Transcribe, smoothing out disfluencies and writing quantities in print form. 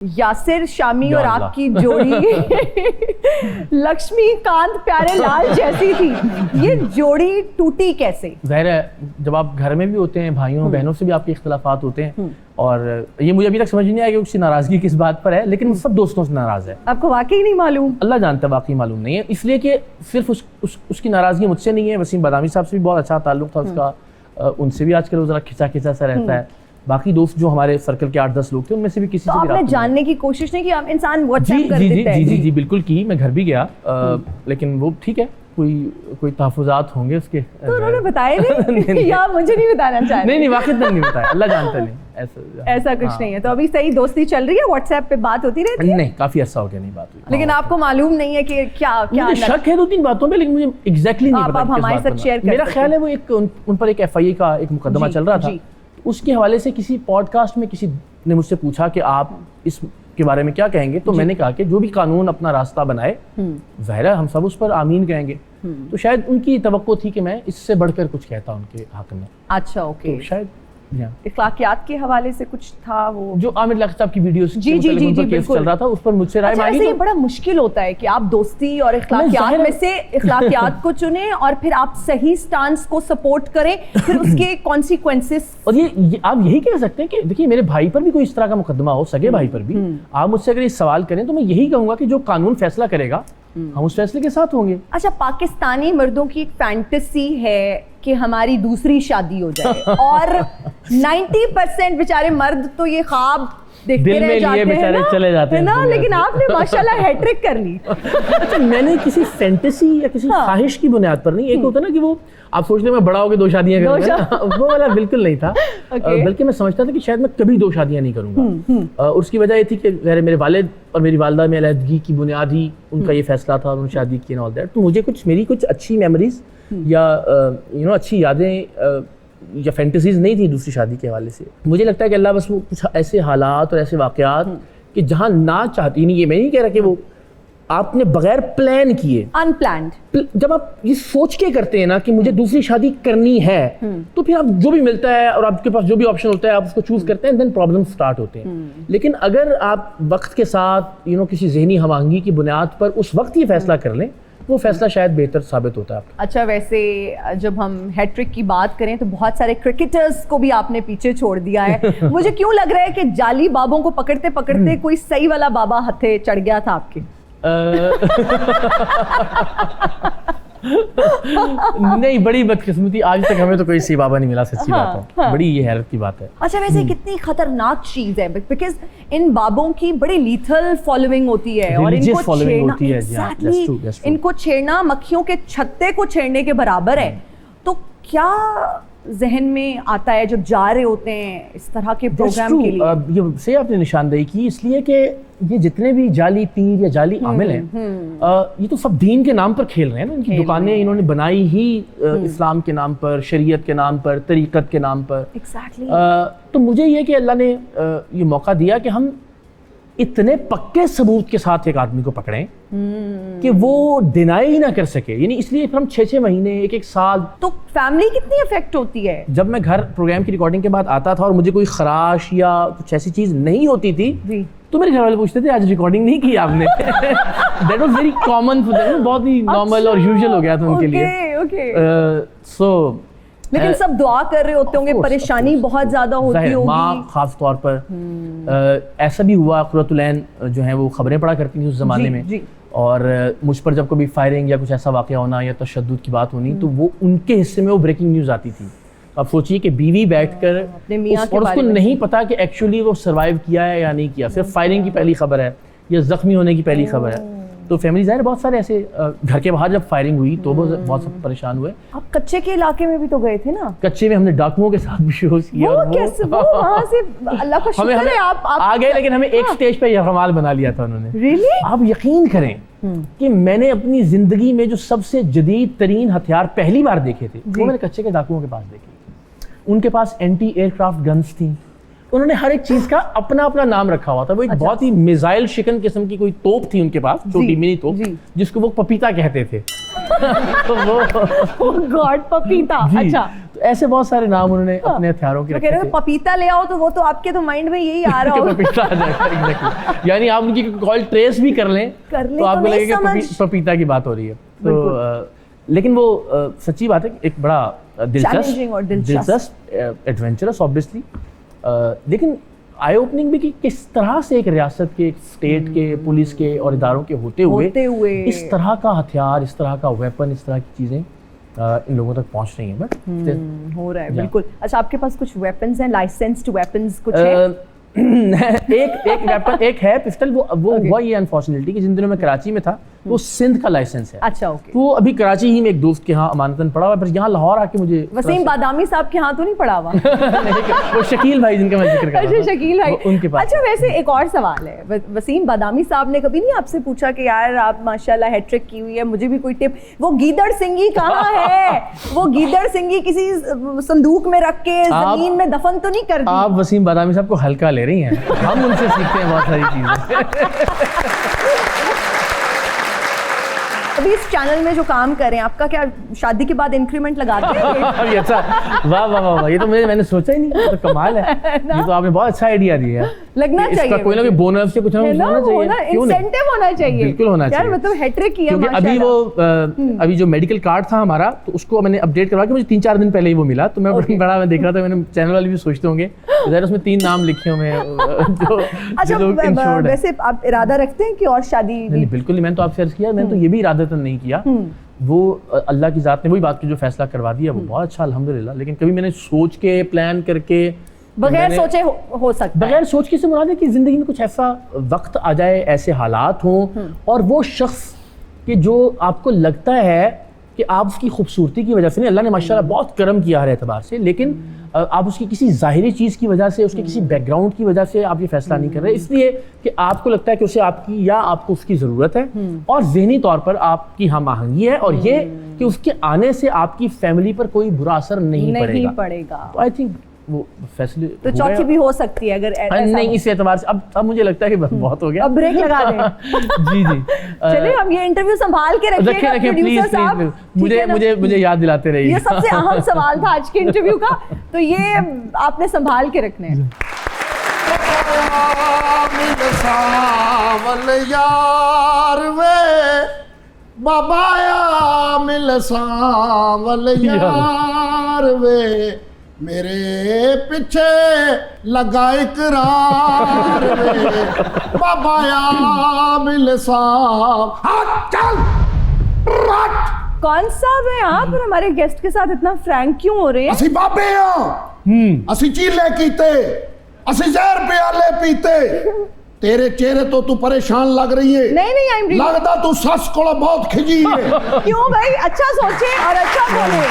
یاسر شامی اور آپ کی جوڑی لکشمی کانت پیارے لال جیسی تھی، یہ جوڑی ٹوٹی کیسے؟ ظاہر ہے جب آپ گھر میں بھی ہوتے ہیں بھائیوں بہنوں سے بھی آپ کے اختلافات ہوتے ہیں، اور یہ مجھے ابھی تک سمجھ نہیں آیا کہ اس کی ناراضگی کس بات پر ہے، لیکن سب دوستوں سے ناراض ہے۔ آپ کو واقعی نہیں معلوم؟ اللہ جانتا ہے، واقعی معلوم نہیں ہے، اس لیے کہ صرف اس کی ناراضگی مجھ سے نہیں ہے، وسیم بادامی صاحب سے بھی بہت اچھا تعلق تھا اس کا، ان سے بھی آج کل وہ ذرا کھچا کھچا سا رہتا ہے۔ باقی دوست جو ہمارے سرکل کے 8-10 لوگ تھے ان میں سے بھی کسی سے بھی آپ نے جاننے کی کوشش نہیں کی؟ انسان واٹس ایپ کر دیتا ہے۔ جی بالکل کی، میں گھر بھی گیا، لیکن وہ ٹھیک ہے، کوئی تحفظات ہوں گے اس کے۔ تو انہوں نے بتایا نہیں یا مجھے نہیں بتانا چاہتے؟ نہیں واقعی نہیں بتایا، اللہ جانتا نہیں، ایسا کچھ نہیں ہے۔ تو ابھی صحیح دوستی چل رہی ہے، واٹس ایپ پہ بات ہوتی رہتی ہے؟ نہیں، کافی عرصہ ہو گیا نہیں بات ہوئی۔ لیکن آپ کو معلوم نہیں ہے کہ کیا مجھے شک ہے 2-3 باتوں پہ، لیکن مجھے ایگزیکٹلی نہیں پتا۔ آپ ہمارے ساتھ شیئر کریں۔ میرا خیال ہے وہ ان پر ایک FIA کا ایک مقدمہ چل رہا تھا، اس کے حوالے سے کسی پوڈ کاسٹ میں کسی نے مجھ سے پوچھا کہ آپ اس کے بارے میں کیا کہیں گے، تو میں نے کہا کہ جو بھی قانون اپنا راستہ بنائے، ظاہر ہے ہم سب اس پر آمین کہیں گے۔ تو شاید ان کی توقع تھی کہ میں اس سے بڑھ کر کچھ کہتا ان کے حق میں۔ اچھا، اوکے۔ شاید اخلاقیات کے حوالے سے کچھ تھا، وہ جو عامر لاکھ صاحب کی ویڈیوز جی کیس چل رہا تھا، اس پر مجھ سے رائے مانگی۔ یہ بڑا مشکل ہوتا ہے کہ آپ دوستی اور اخلاقیات میں سے اخلاقیات کو چنیں اور پھر آپ صحیح سٹانس کو سپورٹ کریں، پھر اس کے کانسیکوینسز۔ اور یہ آپ یہی کہہ سکتے ہیں کہ دیکھیے میرے بھائی پر بھی کوئی اس طرح کا مقدمہ ہو، سگے بھائی پر بھی، آپ مجھ سے اگر یہ سوال کریں تو میں یہی کہوں گا کہ جو قانون فیصلہ کرے گا ہم اس فیصلے کے ساتھ ہوں گے۔ اچھا، پاکستانی مردوں کی ایک فینٹیسی ہے کہ ہماری دوسری شادی ہو جائے، اور 90% بیچارے مرد تو یہ خواب دیکھتے رہ جاتے ہیں نا، لیکن آپ نے ماشاءاللہ ہیٹرک کر لی۔ اچھا، میں نے کسی فینٹیسی یا کسی خواہش کی بنیاد پر نہیں، ایک ہوتا ہے نا کہ وہ آپ سوچتے ہیں میں بڑا ہو کے 2 شادیاں کروں گا، وہ والا بالکل نہیں تھا، بلکہ میں سمجھتا تھا کہ شاید میں کبھی 2 شادیاں نہیں کروں گا۔ اس کی وجہ یہ تھی کہ میرے والد اور میری والدہ میں علیحدگی کی بنیاد ہی ان کا یہ فیصلہ تھا، انہوں نے شادی کی and all that۔ تو مجھے میری کچھ اچھی میموریز یا اچھی یادیں یا فینٹیسیز نہیں تھی دوسری شادی کے حوالے سے۔ مجھے لگتا ہے کہ اللہ بس وہ کچھ ایسے حالات اور ایسے واقعات کہ جہاں نہ چاہتی، نہیں یہ میں نہیں کہہ رہا کہ وہ آپ نے بغیر پلان کیے، ان پلانڈ، جب آپ یہ سوچ کے کرتے ہیں نا کہ مجھے دوسری شادی کرنی ہے، تو پھر آپ جو بھی ملتا ہے اور آپ کے پاس جو بھی آپشن ہوتا ہے آپ اس کو چوز کرتے ہیں، دین پرابلم سٹارٹ ہوتے ہیں۔ لیکن اگر آپ وقت کے ساتھ کسی ذہنی ہم آہنگی کی بنیاد پر اس وقت یہ فیصلہ کر لیں، وہ فیصلہ شاید بہتر ثابت ہوتا ہے۔ اچھا، ویسے جب ہم ہیٹرک کی بات کریں تو بہت سارے کرکٹرز کو بھی آپ نے پیچھے چھوڑ دیا ہے، مجھے کیوں لگ رہا ہے کہ جعلی بابوں کو پکڑتے پکڑتے کوئی صحیح والا بابا ہتھے چڑھ گیا تھا آپ کے؟ نہیں، بڑی بدقسمتی، آج تک ہمیں تو کوئی سی بابا نہیں ملا، سچی بات ہے، بڑی یہ حیرت کی بات ہے۔ اچھا، ویسے کتنی خطرناک چیز ہے، بیکاز ان بابوں کی بڑی لیتھل فالوئنگ ہوتی ہے، اور ان کو چھیڑنا مکھیوں کے چھتے کو چھیڑنے کے برابر ہے۔ تو کیا ذہن میں آتا ہے جب جا رہے ہوتے ہیں اس طرح کے پروگرام کے لیے؟ یہ صحیح آپ نے نشاندہی کی، اس لیے کہ یہ جتنے بھی جعلی پیر یا جعلی عامل ہیں، یہ تو سب دین کے نام پر کھیل رہے ہیں نا۔ ان کی دکانیں انہوں نے بنائی ہی اسلام کے نام پر، شریعت کے نام پر، طریقت کے نام پر۔ تو مجھے یہ کہ اللہ نے یہ موقع دیا کہ ہم اتنے پکے ثبوت کے ساتھ ایک آدمی کو پکڑیں کہ وہ ڈینائی ہی نہ کر سکے، یعنی اس لیے پھر ہم 6 مہینے 1 سال۔ تو فیملی کتنی افیکٹ ہوتی ہے؟ جب میں گھر پروگرام کی ریکارڈنگ کے بعد آتا تھا اور مجھے کوئی خراش یا کچھ ایسی چیز نہیں ہوتی تھی تو میرے گھر والے پوچھتے تھے آج ریکارڈنگ نہیں کی آپ نے۔ دیٹ واز ویری کامن، بہت ہی نارمل اور یوزول ہو گیا تھا ان کے لیے۔ سو لیکن سب دعا کر رہے ہوتے ہوں گے، پریشانی بہت زیادہ ہوتی ہوگی، ماں خاص طور پر۔ ایسا بھی ہوا، قرۃ العین جو ہیں وہ خبریں پڑھا کرتی تھیں اس زمانے میں، اور مجھ پر جب کبھی فائرنگ یا کچھ ایسا واقعہ ہونا یا تشدد کی بات ہونی تو وہ ان کے حصے میں وہ بریکنگ نیوز آتی تھی۔ اب سوچئے کہ بیوی بیٹھ کر اور اس کو نہیں پتا کہ ایکچولی وہ سروائیو کیا ہے یا نہیں کیا، صرف فائرنگ کی پہلی خبر ہے یا زخمی ہونے کی پہلی خبر ہے۔ تو فیملی ظاہر بہت سارے ایسے گھر کے باہر جب فائرنگ ہوئی تو بہت سب پریشان ہوئے۔ آپ کچے کے علاقے میں بھی تو گئے تھے نا؟ کچے میں ہم نے ڈاکوؤں کے ساتھ بھی شوز کیا، وہ کیسے وہاں سے اللہ کا شکر ہے آپ آ گئے، لیکن ہمیں ایک سٹیج پہ یرغمال بنا لیا تھا انہوں نے۔ ریئلی؟ آپ یقین کریں کہ میں نے اپنی زندگی میں جو سب سے جدید ترین ہتھیار پہلی بار دیکھے تھے وہ میں نے کچے کے ڈاکوؤں کے پاس دیکھے۔ ان کے پاس اینٹی ایئر کرافٹ گنز تھیں، انہوں نے ہر ایک چیز کا اپنا اپنا نام رکھا ہوا تھا۔ وہ ایک بہت ہی میزائل شکن قسم کی کوئی توپ تھی ان کے پاس، چھوٹی منی توپ جس کو وہ پپیتا کہتے تھے۔ گاڈ پپیتا، اچھا۔ ایسے بہت سارے نام انہوں نے اپنے ہتھیاروں کے رکھے تھے. پپیتا لے آؤ تو وہ تو آپ کے تو مائنڈ میں یہی آ رہا ہوگا. پپیتا آ جائے گا ایگزیکٹلی. یعنی آپ ان کی کال ٹریس بھی کر لیں تو آپ کو لگے کہ پپیتا کی بات ہو رہی ہے. تو لیکن وہ سچی بات ہے ایک بڑا دلچسپ ایڈونچرس آبویسلی, لیکن آئی اوپننگ بھی کہ کس طرح سے ایک ریاست کے, ایک اسٹیٹ کے, پولیس کے اور اداروں کے ہوتے ہوئے اس طرح کا ہتھیار, اس طرح کا ویپن, اس طرح کی چیزیں ان لوگوں تک پہنچ رہی ہیں. بٹ ہو رہا ہے بالکل. اچھا آپ کے پاس کچھ ویپنز ہیں, لائسنسڈ ویپنز کچھ ہیں؟ ایک ویپن ایک ہے پسٹل, وہ ہوا یہ انفارچونیٹلی کہ جن دنوں میں کراچی میں تھا وہ سندھ کا لائسنس ہے. اچھا اوکے. وہ ابھی کراچی ہی میں ایک دوست کے ہاں امانتاً پڑا ہوا ہے, پر یہاں لاہور آ کے مجھے وسیم بادامی صاحب کے ہاں تو نہیں پڑا ہوا؟ وہ شکیل بھائی جن کا میں ذکر کر رہا ہوں. شکیل بھائی ان کے پاس. اچھا ویسے ایک اور سوال ہے, وسیم بادامی صاحب نے کبھی نہیں آپ سے پوچھا کہ یار آپ ماشاءاللہ ہیٹ ٹرک کی ہوئی ہے, مجھے بھی کوئی ٹپ, وہ گیدڑ سنگھی کہاں ہے؟ وہ گیدڑ سنگھی کسی صندوق میں رکھ کے زمین میں دفن تو نہیں کر دی؟ آپ وسیم بادامی صاحب کو ہلکا لے رہی ہیں, ہم ان سے سیکھتے ہیں بہت ساری چیزیں. ابھی اس چینل میں جو کام کر رہے ہیں, آپ کا کیا شادی کے بعد انکریمنٹ لگاتے ہیں؟ اچھا, واہ واہ واہ, یہ تو میں نے سوچا ہی نہیں, یہ تو کمال ہے, یہ تو آپ نے بہت اچھا آئیڈیا دیا ہے. لگنا چاہیے کوئی نہ کوئی بونس سے کچھ ہونا چاہیے, انسینٹیو ہونا چاہیے, بالکل ہونا چاہیے یار مطلب ہیٹ ٹرک کیا. کیونکہ ابھی وہ ابھی جو میڈیکل کارڈ تھا ہمارا, تو اس کو میں نے اپڈیٹ کروا کے مجھے 3-4 دن پہلے ہی وہ ملا, تو میں بڑا میں دیکھ رہا تھا, میں نے چینل والے بھی سوچتے ہوں گے ظاہر اس میں 3 نام لکھے ہوئے ہیں. اچھا ویسے آپ ارادہ رکھتے ہیں کہ اور شادی؟ نہیں بالکل نہیں, میں نے تو آپ سے عرض کیا, میں نے تو یہ بھی ارادتاً نہیں کیا, وہ اللہ کی ذات نے وہی بات کی جو فیصلہ کروا دیا وہ بہت اچھا الحمدللہ. لیکن کبھی میں نے سوچ کے پلان کر کے بغیر سوچے ہو سکتا ہے, بغیر سوچ کے سے مراد ہے کہ زندگی میں کچھ ایسا وقت آ جائے, ایسے حالات ہوں, اور وہ شخص کہ جو آپ کو لگتا ہے کہ آپ اس کی خوبصورتی کی وجہ سے نہیں, اللہ نے ماشاءاللہ بہت کرم کیا ہر اعتبار سے, لیکن آپ اس کی کسی ظاہری چیز کی وجہ سے, اس کے کسی بیک گراؤنڈ کی وجہ سے آپ یہ فیصلہ نہیں کر رہے, اس لیے کہ آپ کو لگتا ہے کہ اسے آپ کی یا آپ کو اس کی ضرورت ہے, اور ذہنی طور پر آپ کی ہم آہنگی ہے, اور یہ کہ اس کے آنے سے آپ کی فیملی پر کوئی برا اثر نہیں پڑے گا. تو آئی تھنک وہ فیصلے تو چوتھی بھی ہو سکتی ہے اگر نہیں, اس اعتبار سے اب مجھے لگتا ہے کہ بہت ہو گیا, اب بریک لگا دیں. جی جی چلیں ہم یہ انٹرویو سنبھال کے رکھیں پلیز, مجھے یاد دلاتے رہیے. یہ سب سے اہم سوال تھا آج کے انٹرویو کا, تو یہ آپ نے سنبھال کے رکھنا ہے. بابا مل ساول یار وے, میرے پیچھے لگا اقرار وے, بابا مل ساول. کون صاحب ہیں آپ, اور ہمارے گیسٹ کے ساتھ اتنا فرینک کیوں ہو رہے ہیں؟ اسی بابے ہاں, اسی چیلے کیتے, اسی زہر پیالے پیتے. تیرے چہرے تو پریشان لگ رہی ہے. نہیں لگتا تو سس کو بہت کھجی ہے. کیوں بھائی, اچھا سوچیں اور اچھا بولیں.